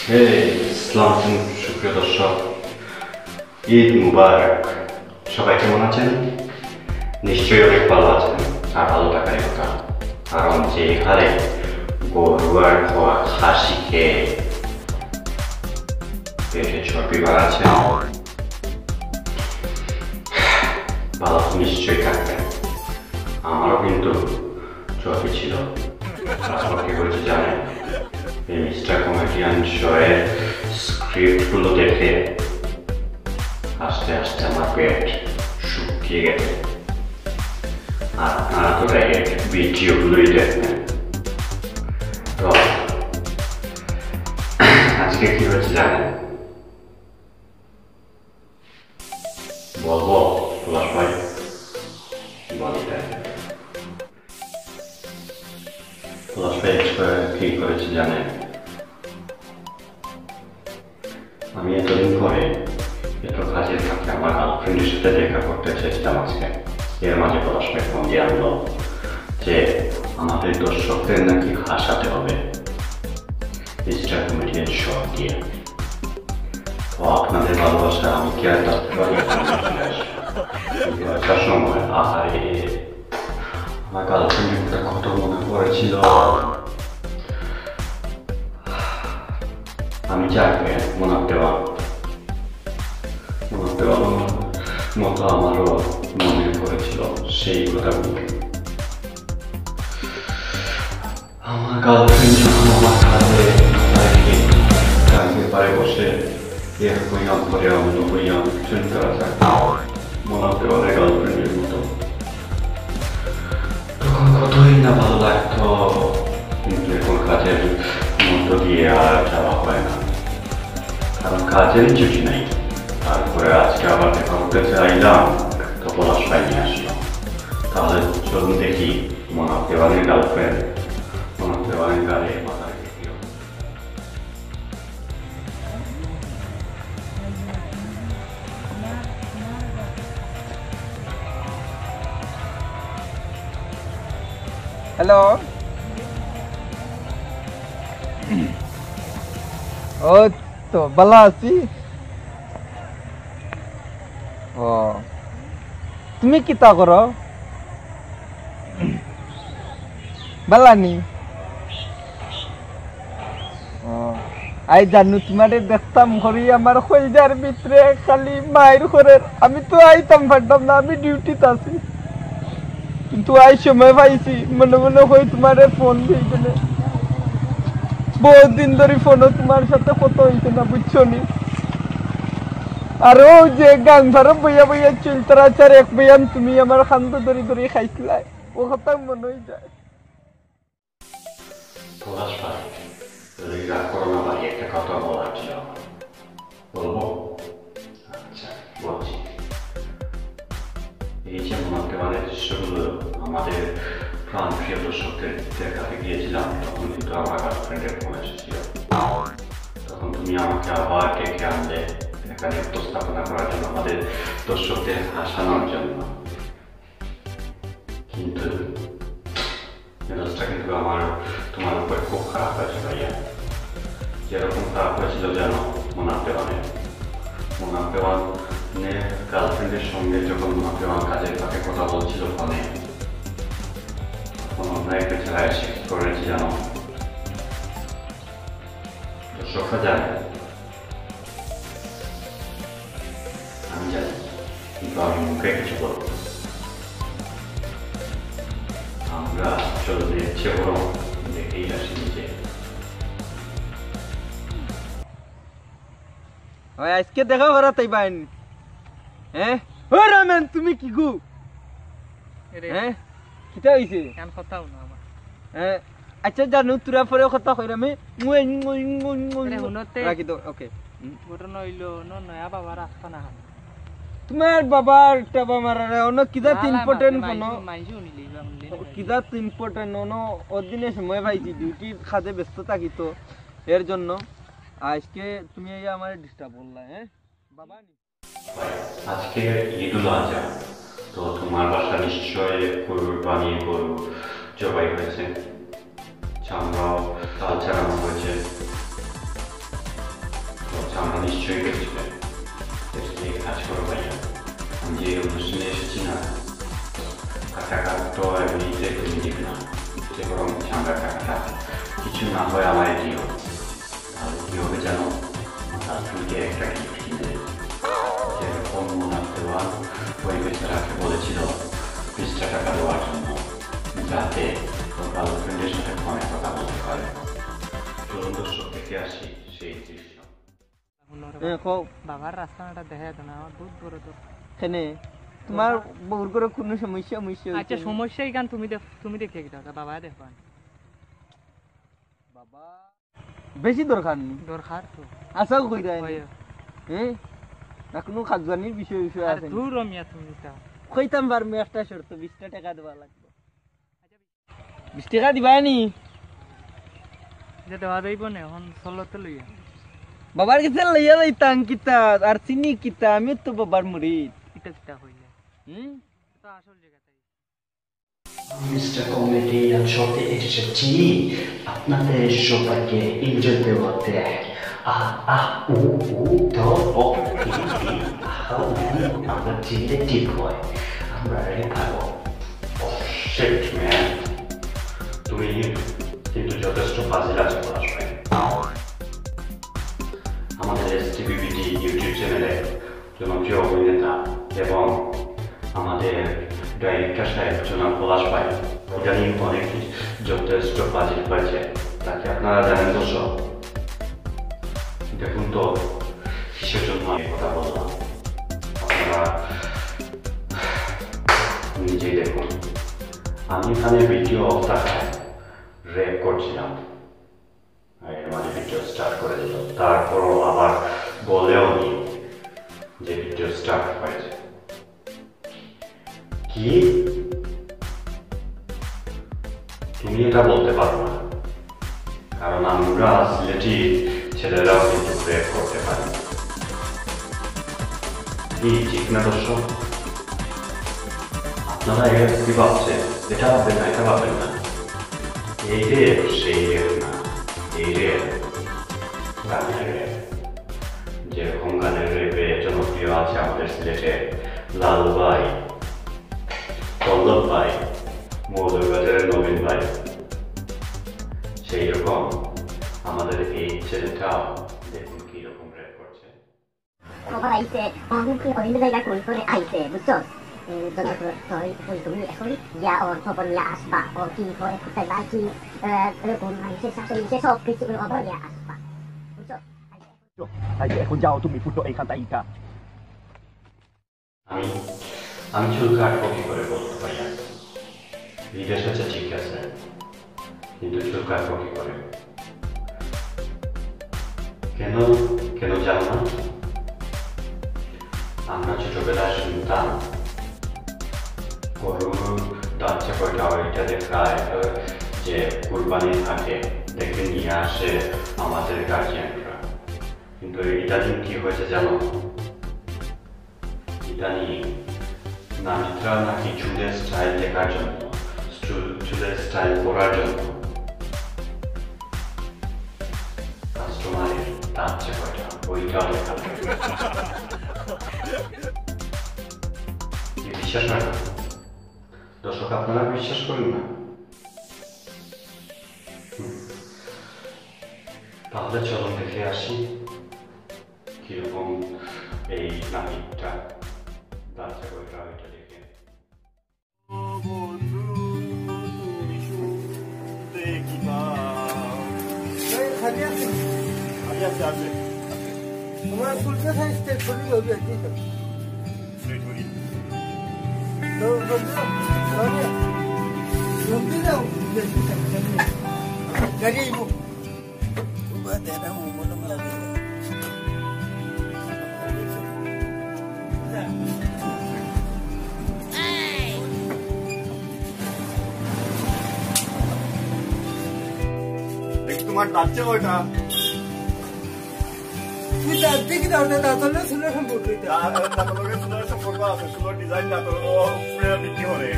আসসালামু আলাইকুম সুপ্রিয় দর্শক, ঈদ মুবারক। সবাই কেমন আছেন? নিশ্চয়ই অনেক ভালো আছেন, আর ভালো থাকারই কথা। কারণ যে হারে গরুয়ার হওয়া খাসি খেয়ে পেটে চর্বি বাড়াচ্ছে, ভালো নিশ্চয়ই থাকবেন। আমারও কিন্তু চর্বি ছিল। তারপর কি হয়েছে জানেন? এই মিস্টার কমেডিয়ান শোয়ের স্ক্রিপ্টগুলো দেখে আস্তে আস্তে আমার পেট শুকিয়ে গেছে। আর আপনারা তো ডাইরেক্ট ভিডিওগুলোই দেখবেন। তো আজকে কি হয়েছে জানেন? বলবো পলাশ ভাই? বলতে পলাশ ভাই কি করেছে জানেন? আমি এতদিন পরে এত কাজের ফাঁকে আমার গার্লফ্রেন্ডের সাথে দেখা করতে চেয়েছিলাম আজকে। এর মাঝে পলাশ ভাই ফোন দিয়ে আনলো যে আমাদের দর্শকদের নাকি হাসাতে হবে মিস্টার কমেডিয়ান শো দিয়ে। তো আপনাদের ভালোবাসা আমি কি আর থাকতে পারি? একটা সময় আহারে আমার গার্লফ্রেন্ডের কথা কত মনে পড়েছিল। আমি চাইবে মনে দেওয়া মতো আমারও মনে পড়েছিল সেই কথাগুলো। আমার গার্লফ্রেন্ড যখন আমার কাছে গানের পারে বসে এর হইয়াম করে অন্য হইয়াম চিন্তা মনে দেওয়ার গার্লফ্রেন্ডের মতো তখন কতই না ভালো লাগতো। কিন্তু এখন কাজের মধ্য দিয়ে আর যাওয়া হয় না, কারণ কাজেরই ছুটি নাই। তারপরে আজকে আবার দেখা করতে চাইলাম, তো পলাশ ভাই নিয়ে আসলো। তাহলে চলুন দেখি মনাফ দেওয়ানের গার্লফ্রেন্ড মনাফ দেওয়ানের গাড়ি মাথা রেখে দিও। হ্যালো, ও তো ভালো আছি। ও তুমি কি তা করো? বালানি ও আই জানু তোমারে দেখতাম ঘরে আমার কইজার ভিতরে খালি মায়ের করে। আমি তো আইতাম পারতাম না, আমি ডিউটিতে আছি। কিন্তু আই সময় পাইছি, মনে মনে হই তোমারে ফোন দিয়ে গেলে। বহুত দিন ধরে ফোনও তোমার সাথে কত হয়েছে না, বুঝছো নি? আর ও যে গান ভারো বইয়া বইয়া চলতার আচার এক বইয়াম তুমি আমার খান্দ ধরি ধরি খাইছিলাই, ও কথা মনে হয়ে যায়। পলাশ ভাই, রাগ করো না ভাই, একটা কথা বলার ছিল। বলবো? আচ্ছা বলছি। এই যে মনাফ দেওয়ানের দৃশ্যগুলো আমাদের প্রাণ প্রিয় দর্শকদের দেখাতে গিয়েছিলাম, তখন কিন্তু আমার গার্লফ্রেন্ডের ফোন এসেছিল। তখন তুমি আমাকে আবার ডেকে আনলে এখানে উপস্থাপনা করার জন্য, আমাদের দর্শকদের হাসানোর জন্য। কিন্তু মেজাজটা কিন্তু আমার তোমার উপরে খুব খারাপ হয়েছে ভাইয়া। যেরকম খারাপ হয়েছিল যেন মনাফ দেওয়ানের গার্লফ্রেন্ডের সঙ্গে যখন মনাফ দেওয়ান কাজের ফাঁকে কথা বলছিল ফোনে, তখন অন্য একটা ছেলে এসে কি করেছে জানো? দর্শকরা জানে, আমি জানি, কিন্তু আমি মুখে কিছু বলবো। আমরা চলে ইচ্ছে বড় দেখেই আসি নিজে। ওই আজকে দেখা করা তাই বাইন। হ্যাঁ ও রামেন, তুমি কি গু? হ্যাঁ কিটা হইছে? কান কথা না আমার। হ্যাঁ আচ্ছা জানু তোরা পরে কথা কইরা আমি হুনতে রাখি দাও। ওকে, ঘটনা হইলো নয়া বাবা রাস্তা না তোমার বাবার টাবা মারারে অন্য কিদা ইম্পর্টেন্ট কোনো মাইজু নিলি কিদা ইম্পর্টেন্ট ono ওদিনে সময় পাইছি, ডিউটি খাতে ব্যস্ত থাকি তো এর জন্য আজকে তুমি এই আমার ডিস্টার্ব করলা। হ্যাঁ বাবা, আজকে ঈদুল আজহা, তো তোমার বাসা নিশ্চয় গরুর বানিয়ে গরু জবাই হয়েছে, চামড়াও চাল ছাড়ানো হয়েছে। আমরা নিশ্চয়ই পেরেছিলেন কাজ করো ভাইয়া আমি যে অনুষ্ঠানে এসেছি না টাকা তো এমনিতে তুমি দিবে না যে বরং আমরা টাকাটা কিছু না হয় আমার দিও তাহলে কী হবে জানো হাজবেন্ডকে একটা গিফট কিনে যেরকম মোনাফ দেওয়া ওই বেচারাকে বলেছিল 20 টাকা দেওয়ার জন্য যাতে ওর গার্লফ্রেন্ডের সাথে ফোনে কথা বলতে পারে চলুন দর্শক দেখে আসি সেই দৃশ্য বাবার রাস্তাটা দেখা যেত না আমার বহুত বড় তো এখানে তোমার বউর করে কোনো সমস্যা আচ্ছা সমস্যাই কারণ তুমি দেখে কি দরকার বাবা দেখবা বাবা বেশি দরকার নেই দরকার তো আশাও কই দেয় হ্যাঁ না কোনো খাজবানির বিষয় আছে দূর রমিয়া তুমি তা কইতাম পারবো একটা শর্ত 20 টাকা দেওয়া লাগবে 20 টাকা দিবানি যে দেওয়া যাইব না এখন চলতে লইয়া বাবার কাছে লইয়া যাইতাম কিতা আর চিনি কিতা আমি তো বাবার মুরিদ কিতা কিতা হইলে তো আসল জায়গাটাই মিস্টার কমেডি আমি সত্যি এসেছি আপনাদের সবাইকে এনজয় দেওয়াতে আমরা চিনলে ঠিক হয় আমরা ভালো শিট ম্যান তুমি কিন্তু যথেষ্ট ফাজিল আছো পড়াশোনায় আমাদের এসটিভিবিটি ইউটিউব চ্যানেলে জনপ্রিয় অভিনেতা এবং আমাদের ডাইরেক্টর সাহেব জনাব পলাশ ভাই ইদানিং অনেক যথেষ্ট ফাজিল হয়েছে তাকে আপনারা জানেন দর্শক দেখুন তো কিসের জন্য আমি কথা বললাম আপনারা নিজেই দেখুন আমি এখানে ভিডিও অফ থাকায় রেপ করছিলাম এর মাঝে ভিডিও স্টার্ট করে দিল তারপরও আবার বলেও নি যে ভিডিও স্টার্ট হয়েছে কি তুমি এটা বলতে পারো না কারণ আমরা সিলেটি ছেলেরাও কিন্তু রেপ করতে পারি কি ঠিক না দর্শক আপনারা কি ভাবছেন এটা ভাববেন না এটা ভাববেন না এই রেপ সেই রেপ না এই রেপ গানের রেপ যেরকম গানের রেপে জনপ্রিয় আছে আমাদের সিলেটে লাল ভাই পল্লব ভাই মৌলবাজারের নবীন ভাই সেই রকম আমাদের এই ছেলেটাও দেখুন কি রকম রেপ করছে খবর আইছে অনেক অন্য জায়গায় কই করে আইছে বুঝছো তুমি এখন ইয়া ওর খবর নিয়ে আসবা ও কি করে কোথায় বা কি এরকম মানুষের সাথে মিশে সব কিছু খবর নিয়ে আসবা বুঝছো এখন যাও তুমি ফুটো এইখান থেকে আমি চুল কাটবো কি করে বলতে পারি না বিদেশ আছে ঠিক আছে কিন্তু চুল কাটবো কি করে কেন কেন জানো না আমরা ছোটবেলায় শুনতাম গরুর বাচ্চা কয়টা ওইটা দেখায় যে কুরবানি থাকে দেখে নিয়ে আসে আমাদের গার্জিয়ানরা কিন্তু ইদানিং কি হয়েছে জানো ইদানিং নারীরা নাকি চুলের স্টাইল দেখার জন্য চুলের স্টাইল করার জন্য কাস্টমারের বাচ্চা কয়টা ওইটাও দেখা বিশ্বাস হয় না দর্শক আপনারা বিশ্বাস করেন না তাহলে চলুন দেখে আসি কিরকম এই নাটকটা বাচ্চা কয়টা ওইটা দেখে তোমার ফুলটা থাকতে ছবি হবে আর কি তো বলতে যাও গাড়ি বাদেরা মন লাগে তোমার বাচ্চা ওইটা তুই যাতে কি দাওটা দাতলে শুনে সম্পর্ক এটা সম্পর্ক আছে সুন্দর ডিজাইন না তো বিক্রি হবে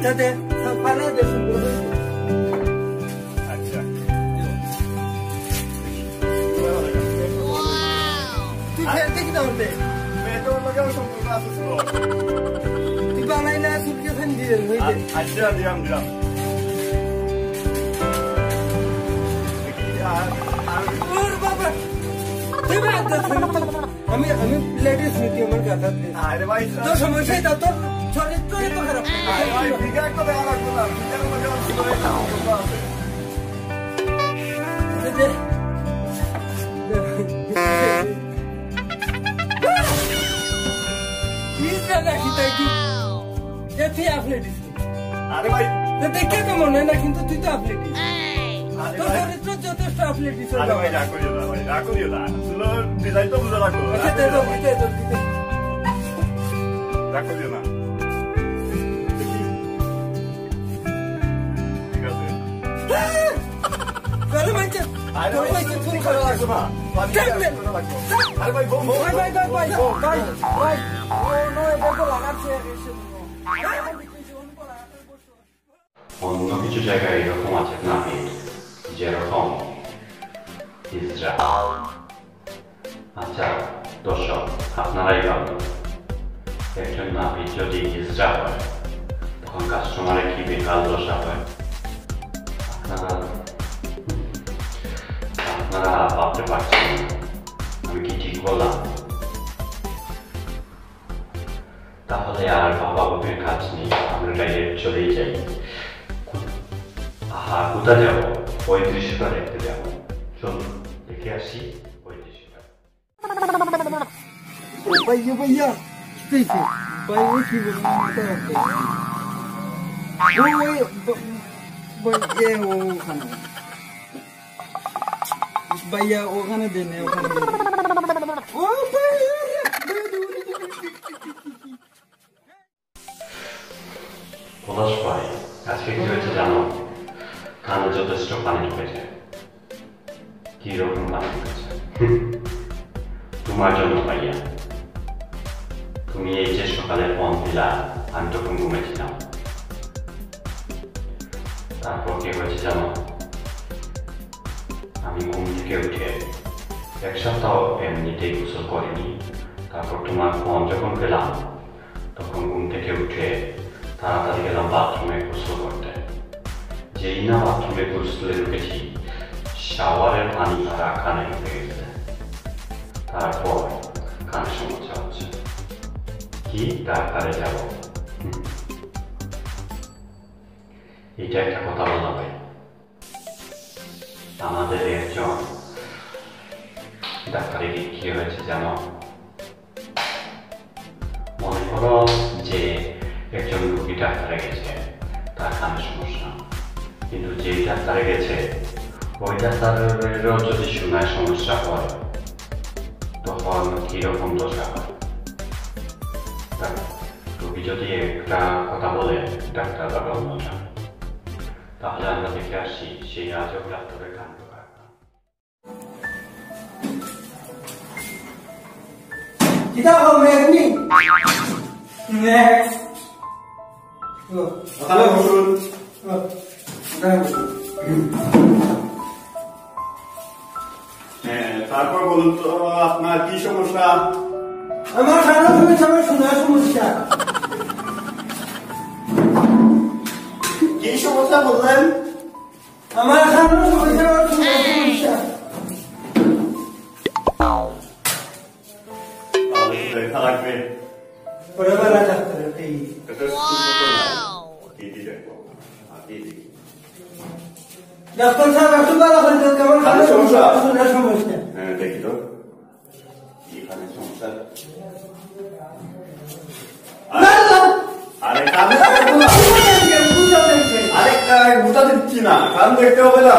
যাতে সব পারে দে সম্পর্ক আচ্ছা দিলাম আমি লেডিস নীতি আমার কথা আরে ভাই তো সমস্যা তো তোর চরিত্র এত খারাপ আরে ভাই ফিগার তো দেখা লাগবে না ফিগার মধ্যে আরে ভাই দেখে তো মনে হয় না কিন্তু তুই তো আপলেটিস তোর চরিত্র যথেষ্ট আপলেটিস আরে ভাই রাগ করিও না আসলে ডিজাইন তো বুঝা রাখো রাগ করিও না ঠিক আছে আরে ভাই তুমি করা লাগবে না আরে ভাই বম অন্য কিছু জায়গায় এরকম আছে নাপিত যেরকম হিজড়া। আচ্ছা দর্শক, আপনারাই ভাবুন, একজন নাপিত যদি হিজড়া হয় তখন কাস্টমারের কি বেকার দশা হয়। আপনারা ভাবতে পারছেন আমি কি ঠিক বললাম? তাহলে আর বাবা বাবের কাজ নেই, আমরা ডাইরেক্ট চলেই যাই। কোথা যাবো? ওই দৃশ্যটা দেখতে যাবো, চলুন দেখে আসি ওই দৃশ্যটা। ভাইয়া ভাই কি বলুন ভাইয়া ওখানে দেনে ওখানে পলাশ ভাই, আজকে কি হয়েছে জানো? কানে যথেষ্ট পানি ঢুকেছে। কি রকম পানি ঢুকেছে? তোমার জন্য ভাইয়া। তুমি এই যে সকালে ফোন দিলা, আমি তখন ঘুমেছিলাম। তারপর কি হয়েছে জানো? আমি ঘুম থেকে উঠে এক সপ্তাহ এমনিতেই গোসল করিনি। তারপর তোমার ফোন যখন পেলাম তখন ঘুম থেকে উঠে তাড়াতাড়ি গেলাম বাথরুমে গোসল করতে। যেই না বাথরুমে গোসলে ঢুকেছি, শাওয়ারের পানি তারা কানে ঢুকে গেছে। তারপর কানে সমস্যা হচ্ছে। কি ডাক্তারে যাব? এটা একটা কথা বলা ভাই। আমাদের একজন ডাক্তারে কি হয়েছে জানো? মনে করো যে একজন রোগী ডাক্তারে গেছে, তার কানে সমস্যা, কিন্তু যেই ডাক্তারে গেছে ওই ডাক্তারেরও যদি শোনায় সমস্যা হয় তখন কিরকম দশা হয়। রোগী যদি একটা কথা বলে ডাক্তার আবার অন্যটা, তাহলে আমরা দেখে আসি সেই আজব ডাক্তারের কাণ্ড কারখানা। kita komen nih next তাহলে বসুন। হ্যাঁ, তারপর বলুন তো আপনার কি সমস্যা? আমার সারা তুমি সবাই শোনার সমস্যা কি সমস্যা বললেন? আমার সারা সমস্যা শোনার সমস্যা দেখা লাগবে। পরে বেলা ডাক্তার এই ডাক্তার সাহেব একটু বেলা হয়ে কেমন খারাপ সমস্যা শোনার সমস্যা। হ্যাঁ দেখি তো এখানে সমস্যা। আরে কানে আরে বুঝা দিচ্ছি না, কান দেখতে হবে না।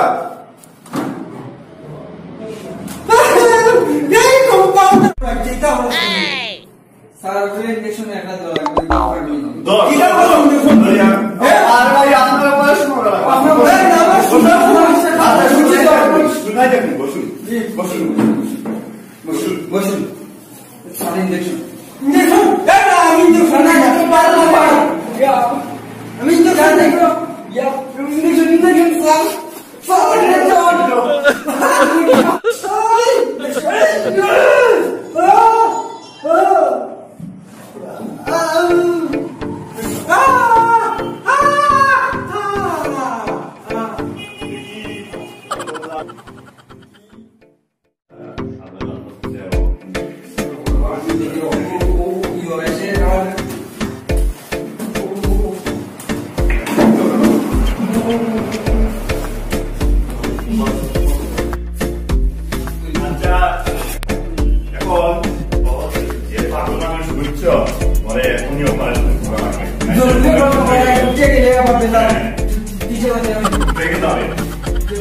দেখে যাবে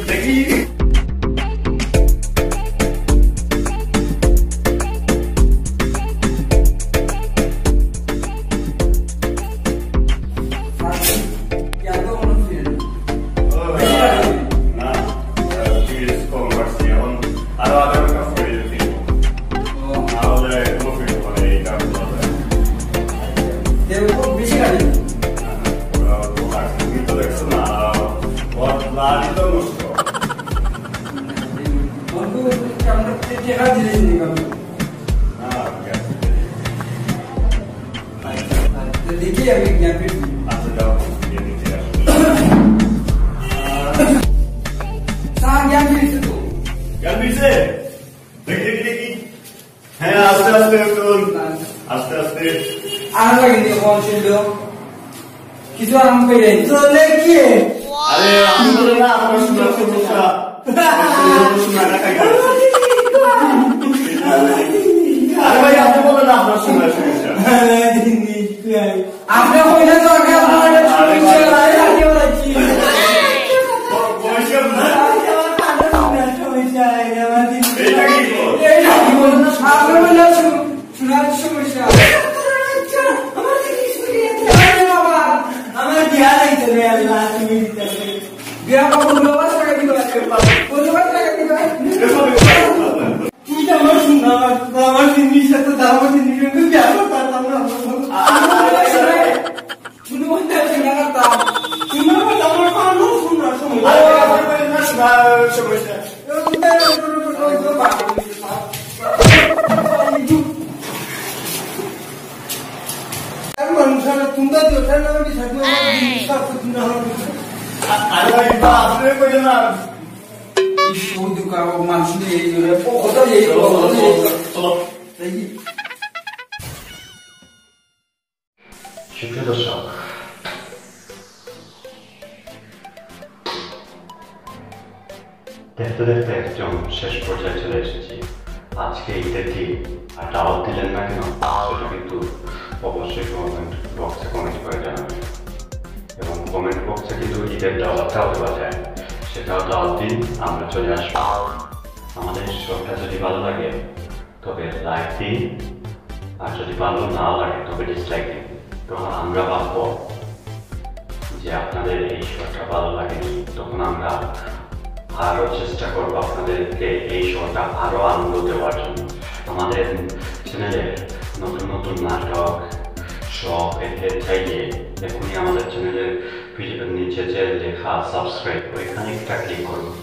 দেখি কিছু আরাম করে চলে কি আরে আমি বলে না আমার সুন্দর সমস্যা আরে ভাই আপনি বলে না আপনার সুন্দর সমস্যা আপনি কইলে তো আগে আপনার সমস্যা বিয়া বাবু নবাস টাকা দিতে তুই তো আমার শুননা আমার জিনিস তো দাম জিনিস কিন্তু বিয়া করতাম না শুনে বলতে না করতাম শুনে বলতে আমার কানো শুননা সমস্যা तुमदा जोठा ना भी साथ में सब कुछ ना हो अरे भाई आपने कोई ना वो दुकान वो मानसी ये जो है वो होता ये चलो सही সুপ্রিয় দর্শক দেখতে দেখতে একদম শেষ পর্যায়ে চলে এসেছি আজকে ঈদের দিন আর দাওয়াত দিলেন না কেন সেটা কিন্তু অবশ্যই কমেন্ট বক্সে কমেন্ট করে জানাবেন এবং কমেন্ট বক্সে কিন্তু ঈদের দাওয়াতটাও দেওয়া যায় সেটাও দাওয়াত দিন আমরা চলে আসবো আমাদের শোটা যদি ভালো লাগে তবে লাইক দিন আর যদি ভালো না লাগে তবে ডিসলাইক দিন তো আমরা ভাববো যে আপনাদের এই শোটা ভালো লাগেনি তখন আমরা আরও চেষ্টা করবো আপনাদেরকে এই শোটা আরও আনন্দ দেওয়ার জন্য আমাদের চ্যানেলে নতুন নতুন নাটক শো পেতে চাইলে এখনই আমাদের চ্যানেলের ভিডিওর নিচে যে লেখা সাবস্ক্রাইব ওইখানে একটা ক্লিক করুন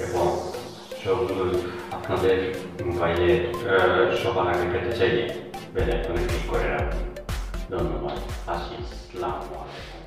এবং শোগুলো আপনাদের মোবাইলে সবার আগে পেতে চাইলে বেল আইকনে ক্লিক করে রাখুন ধন্যবাদ আসি আসসালামু আলাইকুম